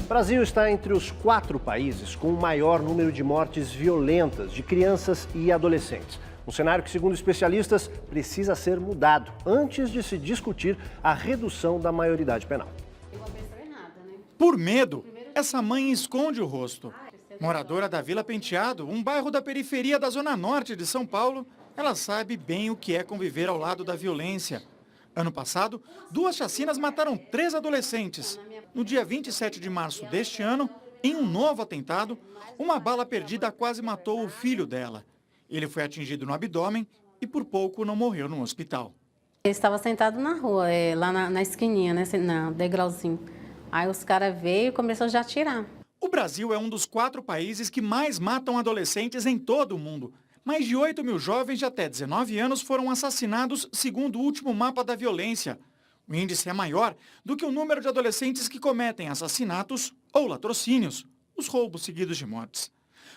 Brasil está entre os 4 países com o maior número de mortes violentas de crianças e adolescentes. Um cenário que, segundo especialistas, precisa ser mudado antes de se discutir a redução da maioridade penal. Por medo, essa mãe esconde o rosto. Moradora da Vila Penteado, um bairro da periferia da zona norte de São Paulo, ela sabe bem o que é conviver ao lado da violência. Ano passado, 2 chacinas mataram 3 adolescentes. No dia 27 de março deste ano, em um novo atentado, uma bala perdida quase matou o filho dela. Ele foi atingido no abdômen e por pouco não morreu no hospital. Ele estava sentado na rua, lá na esquininha, né, na degrauzinho. Aí os caras veio e começou já a atirar. O Brasil é um dos 4 países que mais matam adolescentes em todo o mundo. Mais de 8 mil jovens de até 19 anos foram assassinados, segundo o último mapa da violência. O índice é maior do que o número de adolescentes que cometem assassinatos ou latrocínios, os roubos seguidos de mortes.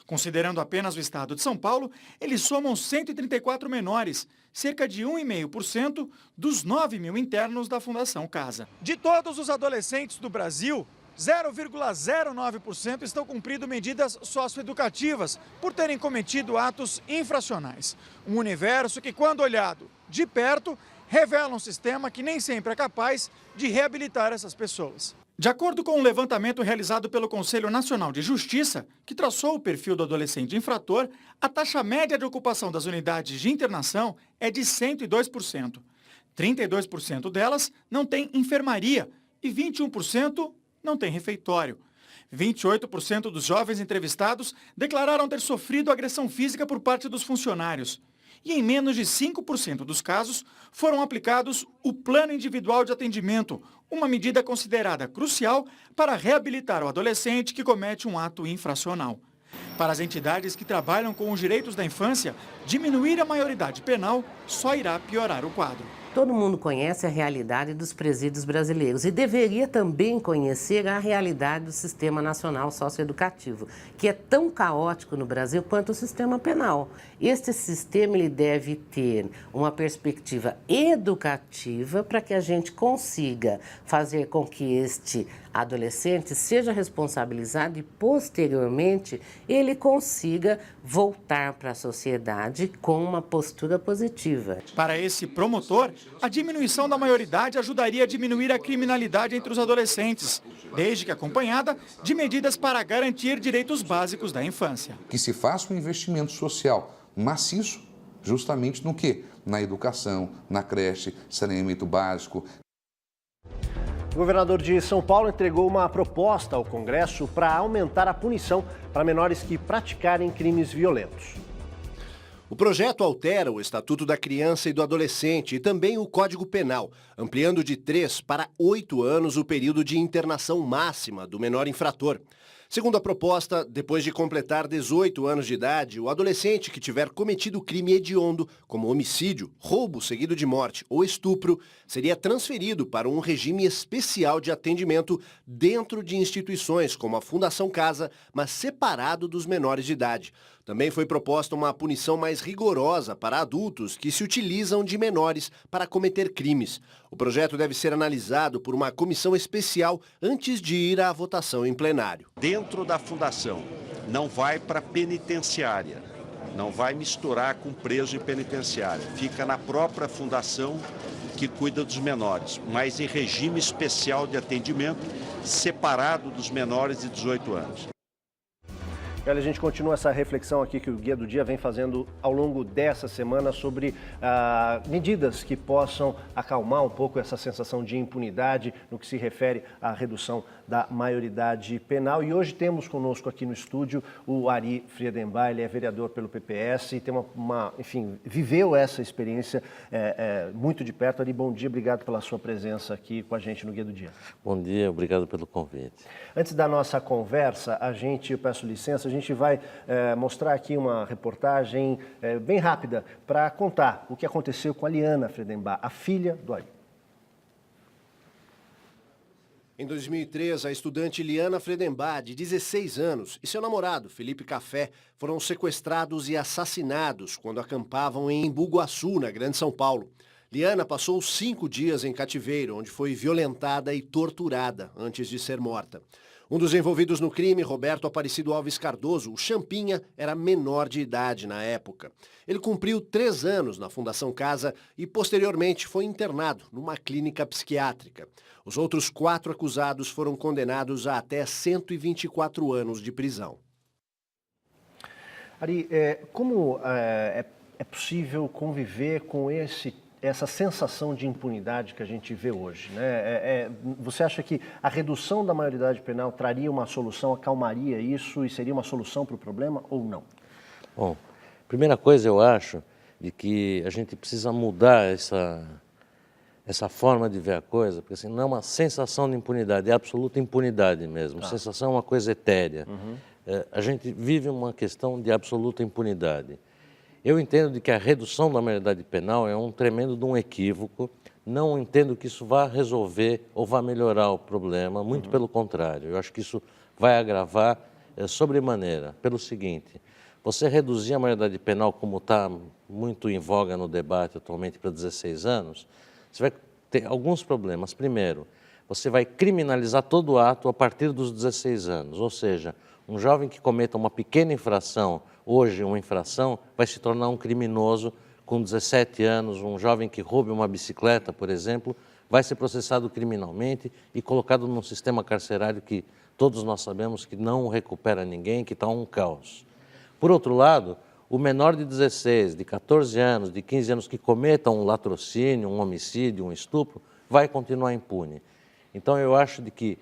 Considerando apenas o estado de São Paulo, eles somam 134 menores, cerca de 1,5% dos 9 mil internos da Fundação Casa. De todos os adolescentes do Brasil, 0,09% estão cumprindo medidas socioeducativas por terem cometido atos infracionais. Um universo que, quando olhado de perto, revela um sistema que nem sempre é capaz de reabilitar essas pessoas. De acordo com um levantamento realizado pelo Conselho Nacional de Justiça, que traçou o perfil do adolescente infrator, a taxa média de ocupação das unidades de internação é de 102%. 32% delas não têm enfermaria e 21% não tem refeitório. 28% dos jovens entrevistados declararam ter sofrido agressão física por parte dos funcionários. E em menos de 5% dos casos foram aplicados o Plano Individual de Atendimento, uma medida considerada crucial para reabilitar o adolescente que comete um ato infracional. Para as entidades que trabalham com os direitos da infância, diminuir a maioridade penal só irá piorar o quadro. Todo mundo conhece a realidade dos presídios brasileiros e deveria também conhecer a realidade do Sistema Nacional Socioeducativo, que é tão caótico no Brasil quanto o sistema penal. Este sistema ele deve ter uma perspectiva educativa para que a gente consiga fazer com que este adolescente seja responsabilizado e, posteriormente, ele consiga voltar para a sociedade com uma postura positiva. Para esse promotor, a diminuição da maioridade ajudaria a diminuir a criminalidade entre os adolescentes, desde que acompanhada de medidas para garantir direitos básicos da infância. Que se faça um investimento social maciço, justamente no quê? Na educação, na creche, saneamento básico. O governador de São Paulo entregou uma proposta ao Congresso para aumentar a punição para menores que praticarem crimes violentos. O projeto altera o Estatuto da Criança e do Adolescente e também o Código Penal, ampliando de 3 para 8 anos o período de internação máxima do menor infrator. Segundo a proposta, depois de completar 18 anos de idade, o adolescente que tiver cometido crime hediondo, como homicídio, roubo seguido de morte ou estupro, seria transferido para um regime especial de atendimento dentro de instituições como a Fundação Casa, mas separado dos menores de idade. Também foi proposta uma punição mais rigorosa para adultos que se utilizam de menores para cometer crimes. O projeto deve ser analisado por uma comissão especial antes de ir à votação em plenário. Dentro da fundação, não vai para penitenciária, não vai misturar com preso em penitenciária. Fica na própria fundação que cuida dos menores, mas em regime especial de atendimento, separado dos menores de 18 anos. E olha, a gente continua essa reflexão aqui que o Guia do Dia vem fazendo ao longo dessa semana sobre medidas que possam acalmar um pouco essa sensação de impunidade no que se refere à redução da maioridade penal. E hoje temos conosco aqui no estúdio o Ari Friedenbach, ele é vereador pelo PPS e tem enfim, viveu essa experiência muito de perto. Ari, bom dia, obrigado pela sua presença aqui com a gente no Guia do Dia. Bom dia, obrigado pelo convite. Antes da nossa conversa, eu peço licença, a gente vai mostrar aqui uma reportagem bem rápida para contar o que aconteceu com a Liana Friedenbach, a filha do Ari. Em 2003, a estudante Liana Friedenbach, de 16 anos, e seu namorado, Felipe Café, foram sequestrados e assassinados quando acampavam em Embu-Guaçu, na Grande São Paulo. Liana passou 5 dias em cativeiro, onde foi violentada e torturada antes de ser morta. Um dos envolvidos no crime, Roberto Aparecido Alves Cardoso, o Champinha, era menor de idade na época. Ele cumpriu 3 anos na Fundação Casa e posteriormente foi internado numa clínica psiquiátrica. Os outros 4 acusados foram condenados a até 124 anos de prisão. Ari, como é possível conviver com essa sensação de impunidade que a gente vê hoje, né? Você acha que a redução da maioridade penal traria uma solução, acalmaria isso e seria uma solução para o problema ou não? Bom, primeira coisa eu acho de que a gente precisa mudar essa forma de ver a coisa, porque assim, não é uma sensação de impunidade, é absoluta impunidade mesmo. Sensação é uma coisa etérea. A gente vive uma questão de absoluta impunidade. Eu entendo de que a redução da maioridade penal é um tremendo de um equívoco. Não entendo que isso vá resolver ou vá melhorar o problema, muito pelo contrário. Eu acho que isso vai agravar sobremaneira. Pelo seguinte, você reduzir a maioridade penal, como está muito em voga no debate atualmente, para 16 anos, você vai ter alguns problemas. Primeiro, você vai criminalizar todo ato a partir dos 16 anos, ou seja, um jovem que cometa uma pequena infração, hoje uma infração, vai se tornar um criminoso com 17 anos, um jovem que roube uma bicicleta, por exemplo, vai ser processado criminalmente e colocado num sistema carcerário que todos nós sabemos que não recupera ninguém, que está um caos. Por outro lado, o menor de 16, de 14 anos, de 15 anos que cometa um latrocínio, um homicídio, um estupro, vai continuar impune. Então eu acho de que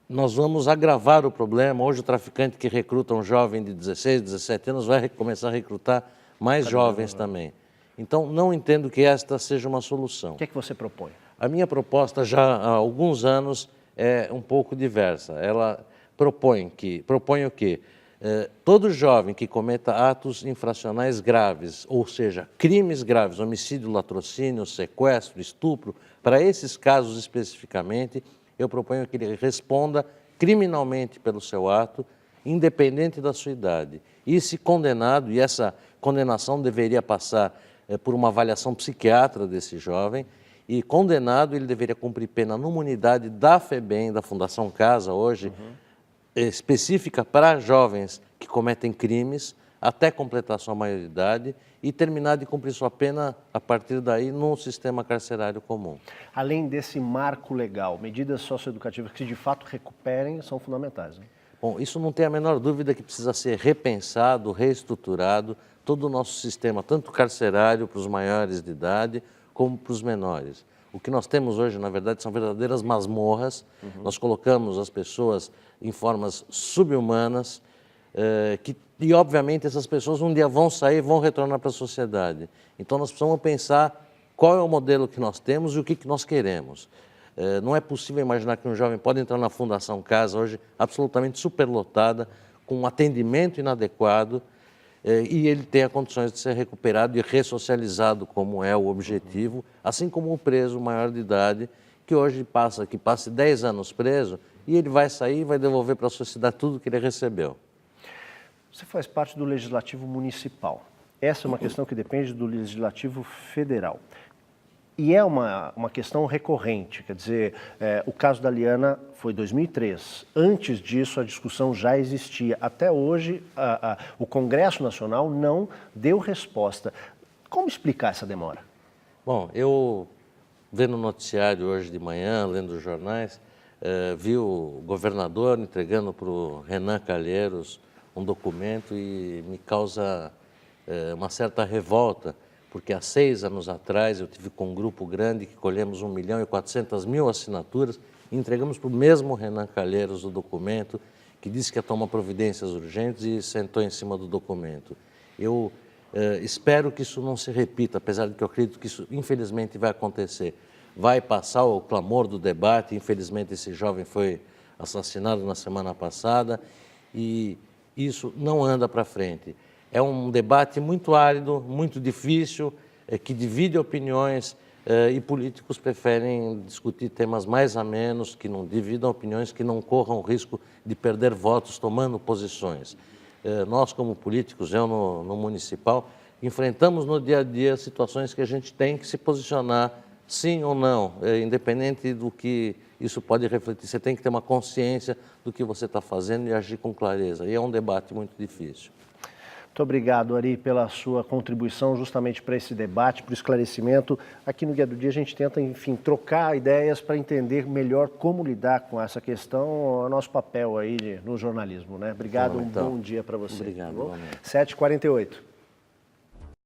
nós vamos agravar o problema. Hoje o traficante que recruta um jovem de 16, 17 anos vai começar a recrutar mais jovens também. Então não entendo que esta seja uma solução. O que é que você propõe? A minha proposta já há alguns anos é um pouco diversa. Ela propõe o quê? Todo jovem que cometa atos infracionais graves, ou seja, crimes graves, homicídio, latrocínio, sequestro, estupro, para esses casos especificamente, eu proponho que ele responda criminalmente pelo seu ato, independente da sua idade. E se condenado, e essa condenação deveria passar por uma avaliação psiquiátrica desse jovem, e condenado ele deveria cumprir pena numa unidade da FEBEM, da Fundação Casa, hoje, específica para jovens que cometem crimes, até completar sua maioridade e terminar de cumprir sua pena a partir daí num sistema carcerário comum. Além desse marco legal, medidas socioeducativas que de fato recuperem são fundamentais, né? Bom, isso não tem a menor dúvida que precisa ser repensado, reestruturado, todo o nosso sistema, tanto carcerário para os maiores de idade, como para os menores. O que nós temos hoje, na verdade, são verdadeiras masmorras. Nós colocamos as pessoas em formas subhumanas, e obviamente essas pessoas um dia vão sair, vão retornar para a sociedade. Então nós precisamos pensar qual é o modelo que nós temos e o que nós queremos. Não é possível imaginar que um jovem pode entrar na Fundação Casa hoje absolutamente superlotada, com um atendimento inadequado, e ele tenha condições de ser recuperado e ressocializado, como é o objetivo, assim como o preso maior de idade, que hoje passe 10 anos preso, e ele vai sair e vai devolver para a sociedade tudo que ele recebeu. Você faz parte do Legislativo Municipal. Essa é uma questão que depende do Legislativo Federal. E é uma questão recorrente, quer dizer, o caso da Liana foi 2003. Antes disso, a discussão já existia. Até hoje, o Congresso Nacional não deu resposta. Como explicar essa demora? Bom, eu, vendo o noticiário hoje de manhã, lendo os jornais, vi o governador entregando para o Renan Calheiros um documento e me causa uma certa revolta, porque há 6 anos atrás eu tive com um grupo grande que colhemos 1.400.000 assinaturas e entregamos para o mesmo Renan Calheiros o documento, que disse que ia tomar providências urgentes e sentou em cima do documento. Eu espero que isso não se repita, apesar de que eu acredito que isso infelizmente vai acontecer. Vai passar o clamor do debate, infelizmente esse jovem foi assassinado na semana passada e isso não anda para frente. É um debate muito árido, muito difícil, que divide opiniões e políticos preferem discutir temas mais amenos, que não dividam opiniões, que não corram o risco de perder votos tomando posições. Nós, como políticos, eu no municipal, enfrentamos no dia a dia situações que a gente tem que se posicionar sim ou não, independente do que isso pode refletir. Você tem que ter uma consciência do que você está fazendo e agir com clareza. E é um debate muito difícil. Muito obrigado, Ari, pela sua contribuição justamente para esse debate, para o esclarecimento. Aqui no Guia do Dia a gente tenta, enfim, trocar ideias para entender melhor como lidar com essa questão, o nosso papel aí no jornalismo, né? Obrigado, um bom dia para você. Obrigado. Tá 7h48.